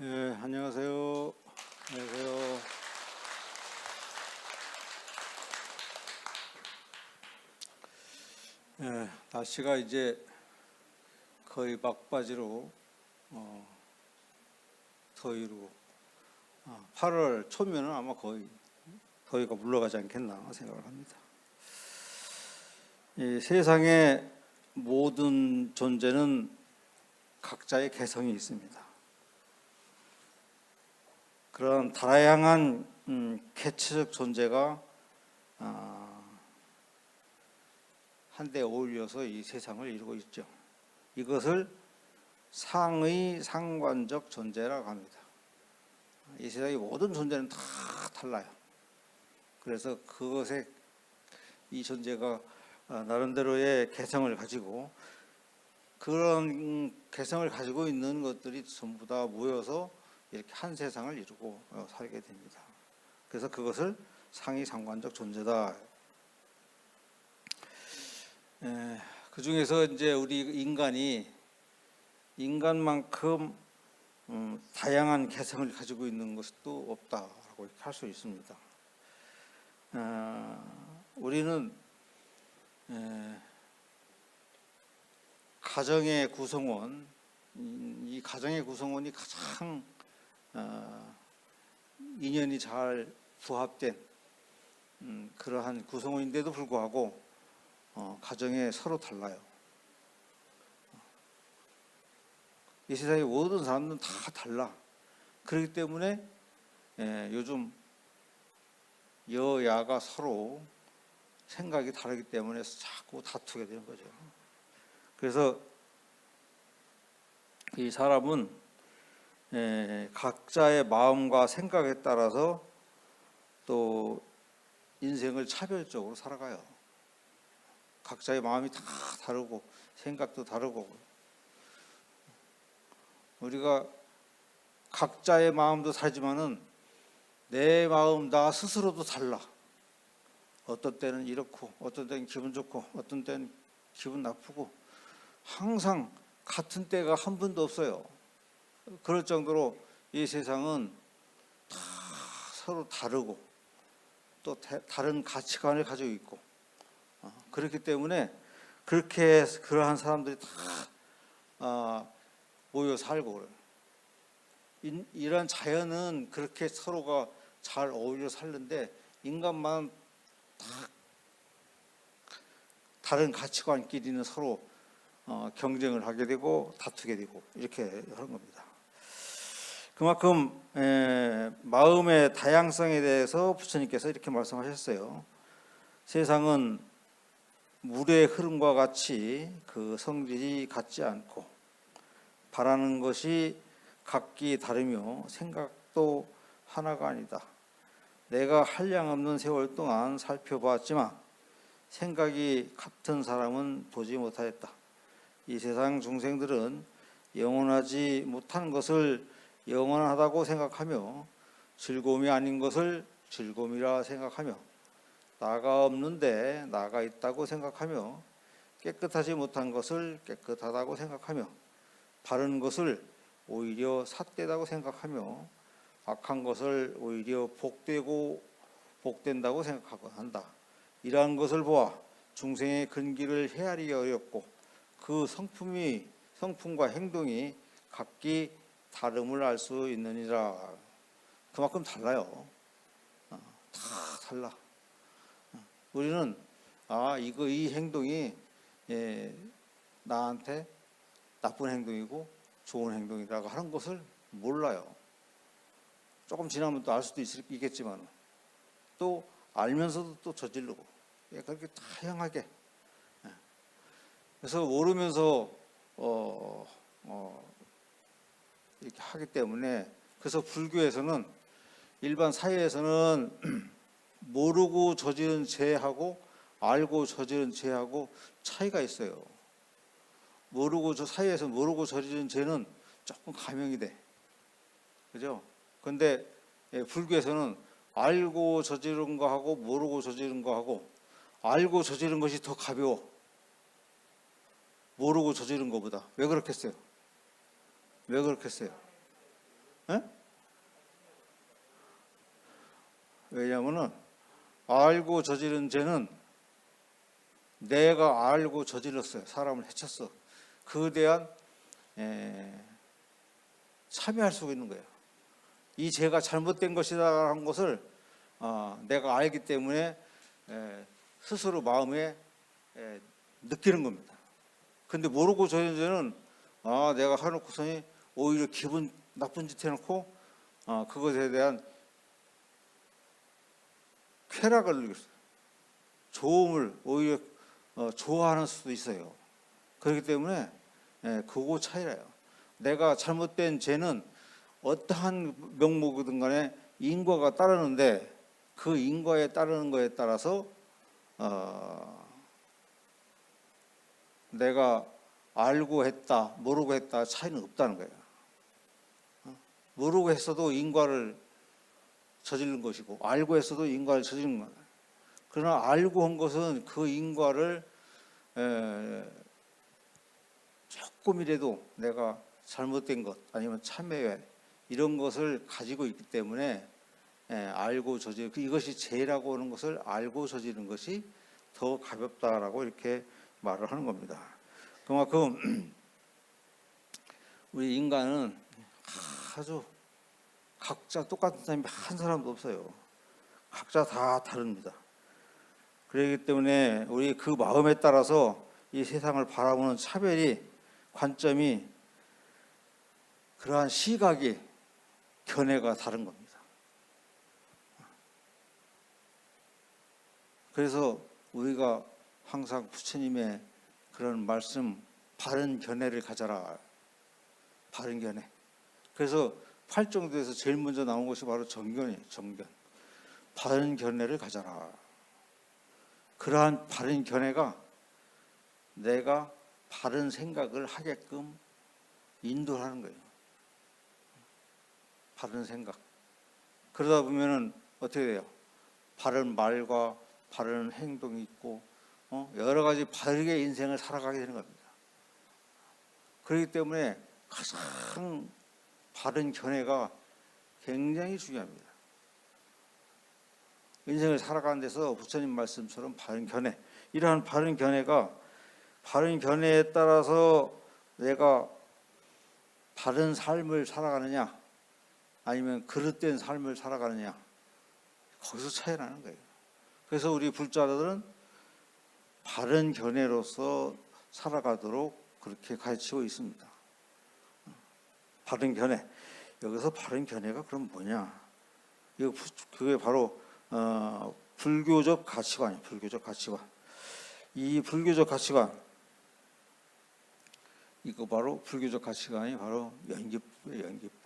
네, 안녕하세요. 안녕하세요. 날씨가 이제 거의 막바지로 더위로 8월 초면은 아마 거의 더위가 물러가지 않겠나 생각을 합니다. 이 세상의 모든 존재는 각자의 개성이 있습니다. 그런 다양한 개체적 존재가 한데 어울려서 이 세상을 이루고 있죠. 이것을 상의 상관적 존재라고 합니다. 이 세상의 모든 존재는 다 달라요. 그래서 그것에 이 존재가 나름대로의 개성을 가지고 그런 개성을 가지고 있는 것들이 전부 다 모여서 이렇게 한 세상을 이루고 살게 됩니다. 그래서 그것을 상의 상관적 존재다. 그 중에서 이제 우리 인간만큼 다양한 개성을 가지고 있는 것도 없다라고 할 수 있습니다. 우리는 가정의 구성원, 이 가정의 구성원이 가장 인연이 잘 부합된 그러한 구성원인데도 불구하고 가정에 서로 달라요. 이 세상의 모든 사람들은 다 달라. 그렇기 때문에 요즘 여야가 서로 생각이 다르기 때문에 자꾸 다투게 되는 거죠. 그래서 이 사람은 각자의 마음과 생각에 따라서 또 인생을 차별적으로 살아가요. 각자의 마음이 다 다르고 생각도 다르고 우리가 각자의 마음도 다르지만은 내 마음 나 스스로도 달라. 어떤 때는 이렇고 어떤 때는 기분 좋고 어떤 때는 기분 나쁘고 항상 같은 때가 한 번도 없어요. 그럴 정도로 이 세상은 다 서로 다르고 또 다른 가치관을 가지고 있고 그렇기 때문에 그렇게 그러한 사람들이 다 모여 살고 그래요. 이런 자연은 그렇게 서로가 잘 어울려 살는데 인간만 다 다른 가치관끼리는 서로 경쟁을 하게 되고 다투게 되고 이렇게 하는 겁니다. 그만큼 마음의 다양성에 대해서 부처님께서 이렇게 말씀하셨어요. 세상은 물의 흐름과 같이 그 성질이 같지 않고 바라는 것이 각기 다르며 생각도 하나가 아니다. 내가 한량없는 세월 동안 살펴보았지만 생각이 같은 사람은 보지 못하였다. 이 세상 중생들은 영원하지 못한 것을 영원하다고 생각하며 즐거움이 아닌 것을 즐거움이라 생각하며 나가 없는데 나가 있다고 생각하며 깨끗하지 못한 것을 깨끗하다고 생각하며 바른 것을 오히려 삿되다고 생각하며 악한 것을 오히려 복된다고 생각한다. 이러한 것을 보아 중생의 근기를 헤아리기 어렵고 그 성품과 행동이 각기 다름을 알 수 있느니라. 그만큼 달라요. 다 달라. 우리는 이 행동이 나한테 나쁜 행동이고 좋은 행동이라고 하는 것을 몰라요. 조금 지나면 또 알 수도 있겠지만 또 알면서도 또 저지르고 그렇게 다양하게. 그래서 모르면서 이렇게 하기 때문에 그래서 불교에서는 일반 사회에서는 모르고 저지른 죄하고 알고 저지른 죄하고 차이가 있어요. 사회에서 모르고 저지른 죄는 조금 감형이 돼. 그죠? 근데 불교에서는 알고 저지른 거하고 모르고 저지른 거하고 알고 저지른 것이 더 가벼워. 모르고 저지른 것보다. 왜 그렇겠어요? 예? 왜냐하면은 알고 저지른 죄는 내가 알고 저질렀어요. 사람을 해쳤어. 그에 대한 참여할 수 있는 거예요. 이 죄가 잘못된 것이다라는 것을 내가 알기 때문에 스스로 마음에 느끼는 겁니다. 근데 모르고 저지른 죄는 내가 해놓고서니 오히려 기분 나쁜 짓 해놓고 그것에 대한 쾌락을 느꼈어요. 좋음을 오히려 좋아하는 수도 있어요. 그렇기 때문에 그거 차이라요. 내가 잘못된 죄는 어떠한 명목이든 간에 인과가 따르는데 그 인과에 따르는 거에 따라서 내가 알고 했다 모르고 했다 차이는 없다는 거예요. 모르고 했어도 인과를 저지른 것이고 알고 했어도 인과를 저지른 거예요. 그러나 알고 한 것은 그 인과를 조금이라도 내가 잘못된 것 아니면 참회 이런 것을 가지고 있기 때문에 알고 저지른 이것이 죄라고 하는 것을 알고 저지른 것이 더 가볍다라고 이렇게 말을 하는 겁니다. 그만큼 우리 인간은 아주 각자 똑같은 사람이 한 사람도 없어요. 각자 다 다릅니다. 그렇기 때문에 우리 그 마음에 따라서 이 세상을 바라보는 차별이 관점이 그러한 시각이 견해가 다른 겁니다. 그래서 우리가 항상 부처님의 그런 말씀 바른 견해를 가져라. 바른 견해. 그래서 팔정도에서 제일 먼저 나온 것이 바로 정견이에요. 정견. 바른 견해를 가져라. 그러한 바른 견해가 내가 바른 생각을 하게끔 인도하는 거예요. 바른 생각. 그러다 보면은 어떻게 돼요? 바른 말과 바른 행동이 있고 여러 가지 바르게 인생을 살아가게 되는 겁니다. 그렇기 때문에 가장 바른 견해가 굉장히 중요합니다. 인생을 살아가는 데서 부처님 말씀처럼 바른 견해, 이러한 바른 견해가 바른 견해에 따라서 내가 바른 삶을 살아가느냐 아니면 그릇된 삶을 살아가느냐 거기서 차이 나는 거예요. 그래서 우리 불자들은 바른 견해로서 살아가도록 그렇게 가르치고 있습니다. 바른 견해. 여기서 바른 견해가 그럼 뭐냐? 그게 바로 불교적 가치관이에요. 불교적 가치관. 이 불교적 가치관, 이거 바로 불교적 가치관이 바로 연기법이에요. 연기법.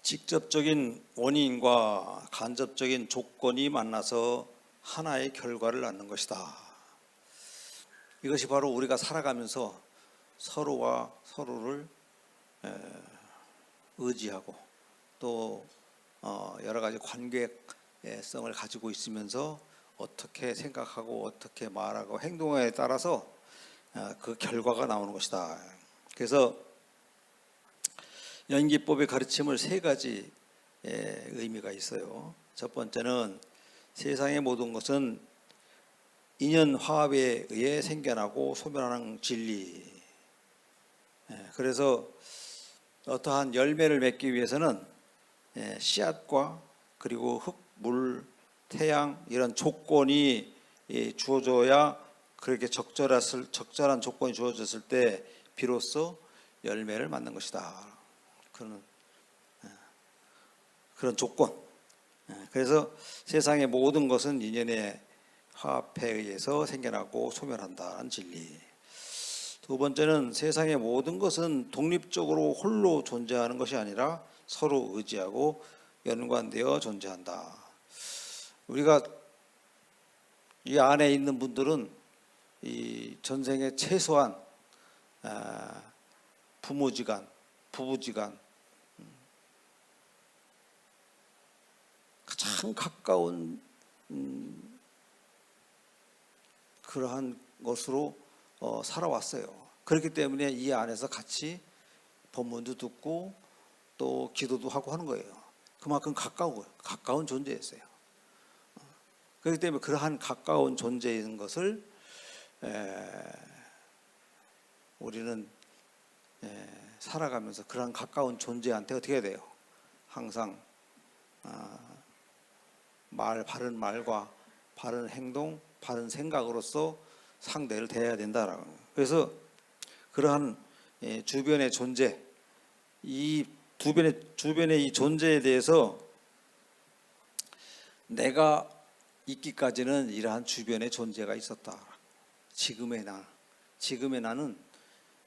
직접적인 원인과 간접적인 조건이 만나서 하나의 결과를 낳는 것이다. 이것이 바로 우리가 살아가면서 서로가 서로를 의지하고 또 여러 가지 관계성을 가지고 있으면서 어떻게 생각하고 어떻게 말하고 행동에 따라서 그 결과가 나오는 것이다. 그래서 연기법의 가르침을 세 가지 의미가 있어요. 첫 번째는 세상의 모든 것은 인연 화합에 의해 생겨나고 소멸하는 진리. 그래서 어떠한 열매를 맺기 위해서는 씨앗과 그리고 흙, 물, 태양 이런 조건이 주어져야 그렇게 적절한 조건이 주어졌을 때 비로소 열매를 맺는 것이다. 그런 조건. 그래서 세상의 모든 것은 인연의 화합에 의해서 생겨나고 소멸한다는 진리. 두 번째는 세상의 모든 것은 독립적으로 홀로 존재하는 것이 아니라 서로 의지하고 연관되어 존재한다. 우리가 이 안에 있는 분들은 이 전생에 최소한 부모지간, 부부지간, 참 가까운 그러한 것으로 살아왔어요. 그렇기 때문에 이 안에서 같이 법문도 듣고 또 기도도 하고 하는 거예요. 그만큼 가까운 존재였어요. 그렇기 때문에 그러한 가까운 존재인 것을 우리는 살아가면서 그러한 가까운 존재한테 어떻게 해야 돼요? 항상 바른 말과 바른 행동, 바른 생각으로서 상대를 대해야 된다라고. 그래서 그러한 주변의 존재, 이 주변의 이 존재에 대해서 내가 있기까지는 이러한 주변의 존재가 있었다. 지금의 나는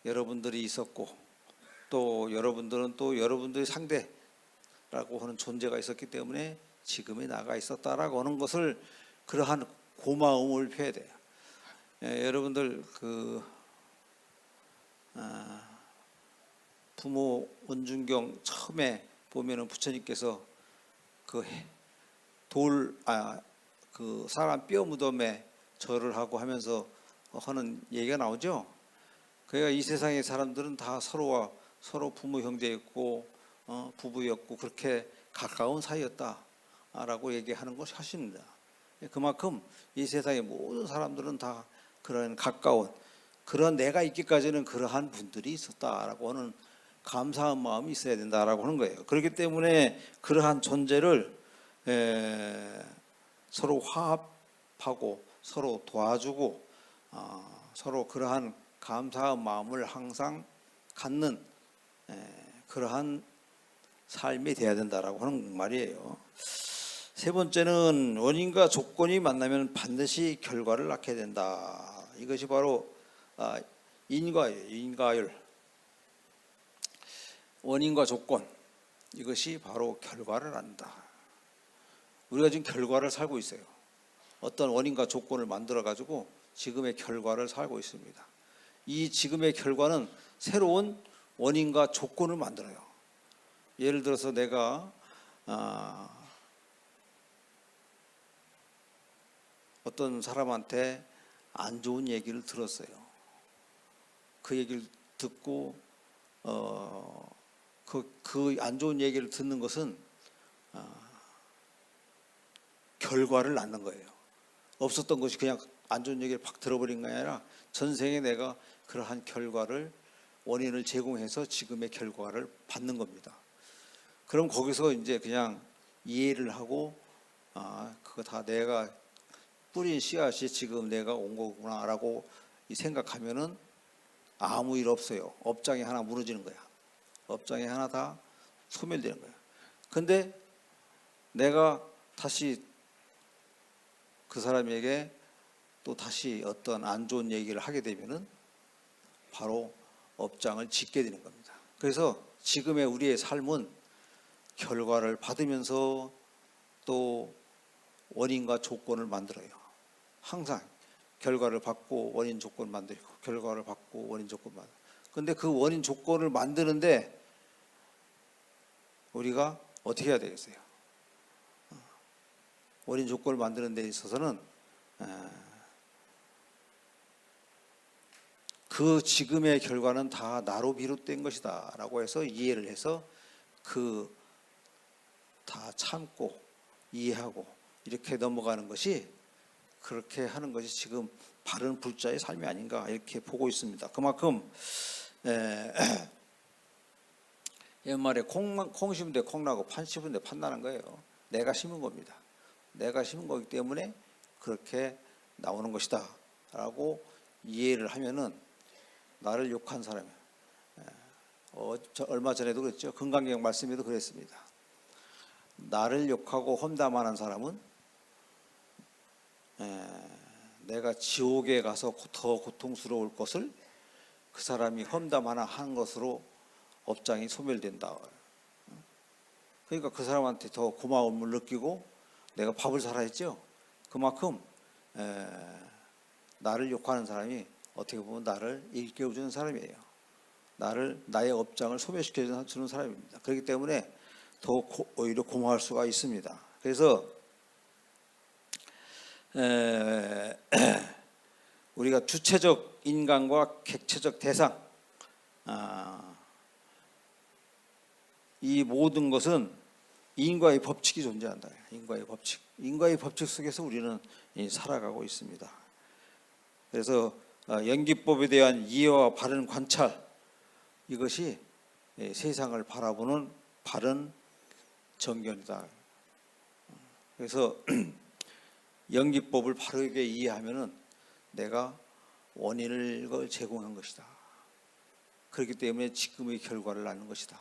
여러분들이 있었고 또 여러분들은 또 여러분들의 상대라고 하는 존재가 있었기 때문에 지금의 나가 있었다라고 하는 것을 그러한 고마움을 표해야 돼요. 여러분들 부모 원중경 처음에 보면은 부처님께서 그 사람 뼈 무덤에 절을 하고 하면서 하는 얘기가 나오죠. 그러니까 이 세상의 사람들은 다 서로 부모 형제였고 부부였고 그렇게 가까운 사이였다라고 얘기하는 것이 사실입니다. 그만큼 이 세상의 모든 사람들은 다 그런 가까운 그런 내가 있기까지는 그러한 분들이 있었다라고 하는 감사한 마음이 있어야 된다라고 하는 거예요. 그렇기 때문에 그러한 존재를 서로 화합하고 서로 도와주고 서로 그러한 감사한 마음을 항상 갖는 그러한 삶이 돼야 된다라고 하는 말이에요. 세 번째는 원인과 조건이 만나면 반드시 결과를 낳게 된다. 이것이 바로 인과율. 원인과 조건, 이것이 바로 결과를 낳는다. 우리가 지금 결과를 살고 있어요. 어떤 원인과 조건을 만들어 가지고 지금의 결과를 살고 있습니다. 이 지금의 결과는 새로운 원인과 조건을 만들어요. 예를 들어서 내가 어떤 사람한테 안 좋은 얘기를 들었어요. 그 얘기를 듣고 그 안 좋은 얘기를 듣는 것은 결과를 낳는 거예요. 없었던 것이 그냥 안 좋은 얘기를 팍 들어버린 게 아니라 전생에 내가 그러한 결과를 원인을 제공해서 지금의 결과를 받는 겁니다. 그럼 거기서 이제 그냥 이해를 하고 그거 다 내가 뿌린 씨앗이 지금 내가 온 거구나라고 생각하면은 아무 일 없어요. 업장이 하나 무너지는 거야. 업장이 하나 다 소멸되는 거야. 근데 내가 다시 그 사람에게 또 다시 어떤 안 좋은 얘기를 하게 되면은 바로 업장을 짓게 되는 겁니다. 그래서 지금의 우리의 삶은 결과를 받으면서 또 원인과 조건을 만들어요. 항상 결과를 받고 원인 조건 만들고 결과를 받고 원인 조건 만들고. 근데 그 원인 조건을 만드는데 우리가 어떻게 해야 되겠어요? 원인 조건을 만드는 데 있어서는 그 지금의 결과는 다 나로 비롯된 것이다 라고 해서 이해를 해서 다 참고 이해하고 이렇게 넘어가는 것이, 그렇게 하는 것이 지금 바른 불자의 삶이 아닌가 이렇게 보고 있습니다. 그만큼 옛말에 콩 심은 데 콩 나고 판 심은 데 판 나는 거예요. 내가 심은 겁니다. 내가 심은 거기 때문에 그렇게 나오는 것이다 라고 이해를 하면은 나를 욕한 사람이에요. 얼마 전에도 그랬죠. 금강경 말씀에도 그랬습니다. 나를 욕하고 험담하는 사람은 내가 지옥에 가서 더 고통스러울 것을 그 사람이 험담 하나 한 것으로 업장이 소멸된다. 그러니까 그 사람한테 더 고마움을 느끼고 내가 밥을 사라 했죠. 그만큼 나를 욕하는 사람이 어떻게 보면 나를 일깨워주는 사람이에요. 나의 업장을 소멸시켜주는 사람입니다. 그렇기 때문에 더 오히려 고마울 수가 있습니다. 그래서 에, 우리가 주체적 인간과 객체적 대상, 이 모든 것은 인과의 법칙이 존재한다. 인과의 법칙 속에서 우리는 살아가고 있습니다. 그래서 연기법에 대한 이해와 바른 관찰, 이것이 세상을 바라보는 바른 정견이다. 그래서 연기법을 바르게 이해하면은 내가 원인을 제공한 것이다. 그렇기 때문에 지금의 결과를 낳는 것이다.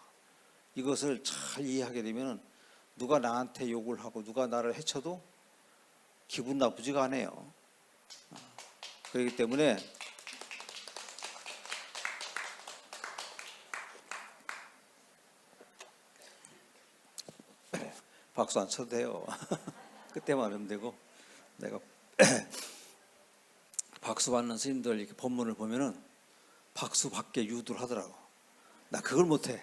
이것을 잘 이해하게 되면 누가 나한테 욕을 하고 누가 나를 해쳐도 기분 나쁘지가 않아요. 그렇기 때문에 박수 안 쳐도 돼요. 그때만 하면 되고, 내가 박수 받는 스님들 이렇게 법문을 보면은 박수 받게 유도를 하더라고. 나 그걸 못해.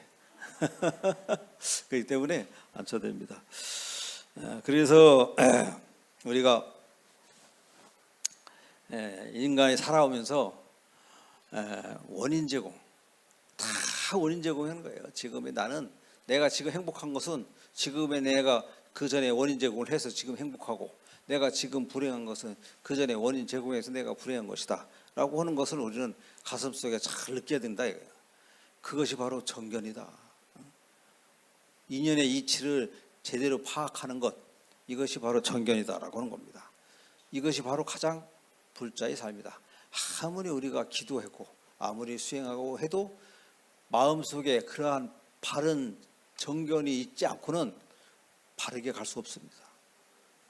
그렇기 때문에 안 쳐도 됩니다. 그래서 우리가 인간이 살아오면서 원인 제공, 다 원인 제공하는 거예요. 지금의 나는, 내가 지금 행복한 것은 지금의 내가 그 전에 원인 제공을 해서 지금 행복하고, 내가 지금 불행한 것은 그 전에 원인 제공해서 내가 불행한 것이다 라고 하는 것을 우리는 가슴속에 잘 느껴야 된다 이거예요. 그것이 바로 정견이다. 인연의 이치를 제대로 파악하는 것, 이것이 바로 정견이다라고 하는 겁니다. 이것이 바로 가장 불자의 삶이다. 아무리 우리가 기도하고 아무리 수행하고 해도 마음속에 그러한 바른 정견이 있지 않고는 바르게 갈 수 없습니다.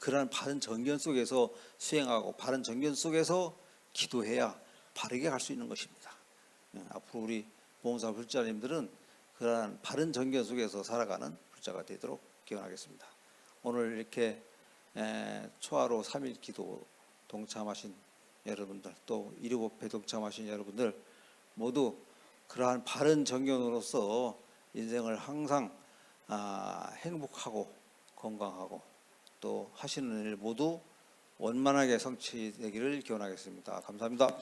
그러한 바른 정견 속에서 수행하고 바른 정견 속에서 기도해야 바르게 갈 수 있는 것입니다. 앞으로 우리 보험사 불자님들은 그러한 바른 정견 속에서 살아가는 불자가 되도록 기원하겠습니다. 오늘 이렇게 초하루 3일 기도 동참하신 여러분들, 또 일요법회 동참하신 여러분들 모두 그러한 바른 정견으로서 인생을 항상 행복하고 건강하고 또 하시는 일 모두 원만하게 성취되기를 기원하겠습니다. 감사합니다.